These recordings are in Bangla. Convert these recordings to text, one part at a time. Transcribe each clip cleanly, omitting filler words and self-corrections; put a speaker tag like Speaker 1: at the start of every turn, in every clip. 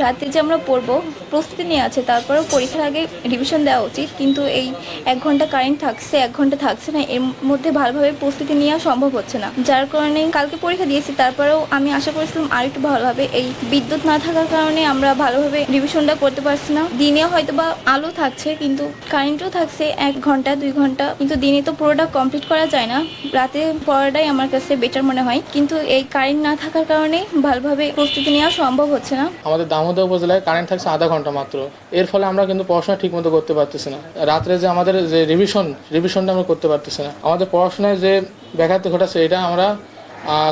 Speaker 1: রাতে যে আমরা পড়বো প্রস্তুতি নিয়ে আছে, তারপরেও পরীক্ষার আগে রিভিশন দেওয়া উচিত, কিন্তু এই 1 ঘন্টা কারেন্ট থাকছে, 1 ঘন্টা থাকছে না, এর মধ্যে ভালোভাবে প্রস্তুতি নেওয়া সম্ভব হচ্ছে না, যার কারণে কালকে পরীক্ষা দিয়েছি। তারপরেও আমি আশা করেছিলাম আর একটু ভালোভাবে, এই বিদ্যুৎ না থাকার কারণে আমরা ভালোভাবে রিভিশনটা করতে পারছি না। দিনে হয়তো বা আলো থাকছে, কিন্তু কারেন্টও থাকছে 1 ঘন্টা 2 ঘন্টা, কিন্তু দিনে তো পুরোটা কমপ্লিট করা যায় না। রাতে পড়াটাই আমার কাছে বেটার মনে হয়, কিন্তু এই কারেন্ট না থাকার কারণে ভালোভাবে প্রস্তুতি নেওয়া সম্ভব হচ্ছে না।
Speaker 2: আমাদের দামোদর উপজেলায় কারেন্ট থাকছে আধা ঘন্টা মাত্র, এর ফলে আমরা কিন্তু পড়াশোনা ঠিক মতো করতে পারতেছি না। রাত্রে যে আমাদের যে রিভিশনটা আমরা করতে পারতেছি না। আমাদের পড়াশোনায় যে ব্যাঘাত ঘটাচ্ছে এটা আমরা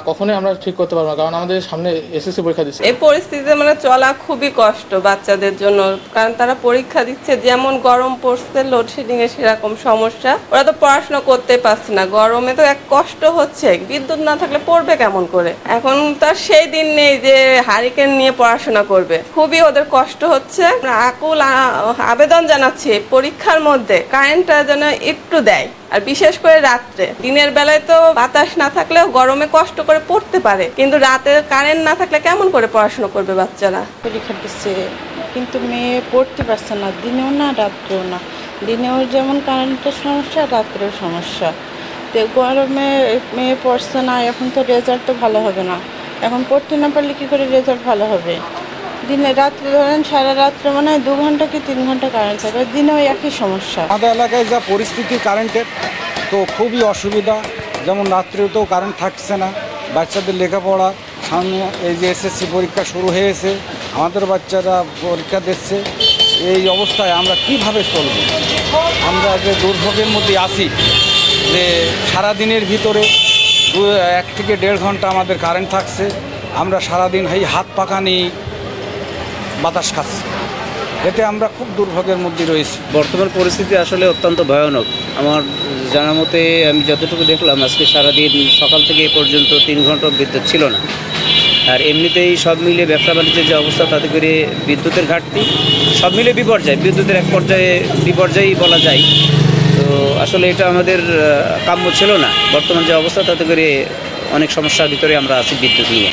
Speaker 2: কখনোই আমরা ঠিক করতে পারবো না, কারণ আমাদের সামনে এসএসসি পরীক্ষা দিচ্ছে।
Speaker 3: এই পরিস্থিতিতে চলা খুবই কষ্ট বাচ্চাদের জন্য, কারণ তারা পরীক্ষা দিচ্ছে, যেমন গরম পড়ছে, লোডশেডিং এর সেরকম সমস্যা, ওরা তো পড়াশোনা করতে পারছে না। গরমে তো এক কষ্ট হচ্ছে, বিদ্যুৎ না থাকলে পড়বে কেমন করে? এখন তার সেই দিন নেই যে হারিকেন নিয়ে পড়াশোনা করবে, খুবই ওদের কষ্ট হচ্ছে। আকুল আবেদন জানাচ্ছি পরীক্ষার মধ্যে কারেন্টটা যেন একটু দেয়, আর বিশেষ করে রাত্রে। দিনের বেলায় তো বাতাস না থাকলেও গরমে কষ্ট করে পড়তে পারে, কিন্তু রাতে কারেন্ট না থাকলে কেমন করে পড়াশোনা করবে বাচ্চারা?
Speaker 4: পরীক্ষা দিচ্ছে, কিন্তু মেয়ে পড়তে পারছে না, দিনেও না রাত্রেও না। দিনেও যেমন কারেন্টের সমস্যা, রাত্রেও সমস্যা। তো গরমে মেয়ে পড়ছে না, এখন তো রেজাল্ট তো ভালো হবে না। এখন পড়তে না পারলে কী করে রেজাল্ট ভালো হবে? দিনে রাত্রে ধরেন সারা রাত্রে 2 ঘন্টা কি 3 ঘন্টা কারেন্ট থাকে, দিনেও একই সমস্যা।
Speaker 5: আমাদের এলাকায় যা পরিস্থিতি কারেন্টের, তো খুবই অসুবিধা। যেমন রাত্রেও তো কারেন্ট থাকছে না, বাচ্চাদের লেখাপড়া, সামনে এই যে এসএসসি পরীক্ষা শুরু হয়েছে, আমাদের বাচ্চারা পরীক্ষা দিচ্ছে। এই অবস্থায় আমরা কিভাবে চলব? আমরা যে দুর্ভোগের মধ্যে আছি, যে সারাদিনের ভিতরে 1 থেকে 1.5 ঘন্টা আমাদের কারেন্ট থাকছে, আমরা সারাদিন এই হাত পাখা নিয়ে বাতাস খাচ্ছি, এতে আমরা খুব দুর্ভোগের মধ্যে রয়েছি।
Speaker 6: বর্তমান পরিস্থিতি আসলে অত্যন্ত ভয়ানক। আমার জানা মতে আমি যতটুকু দেখলাম, আজকে সারাদিন সকাল থেকে এ পর্যন্ত 3 ঘন্টা বিদ্যুৎ ছিল না। আর এমনিতেই সব মিলে ব্যবসা বাণিজ্যের যে অবস্থা, তাতে করে বিদ্যুতের ঘাটতি, সব মিলে বিপর্যয়, বিদ্যুতের এক পর্যায়ে বিপর্যয়ই বলা যায়। তো আসলে এটা আমাদের কাম্য ছিল না। বর্তমান যে অবস্থা, তাতে করে অনেক সমস্যার ভিতরে আমরা আছি বিদ্যুৎ নিয়ে।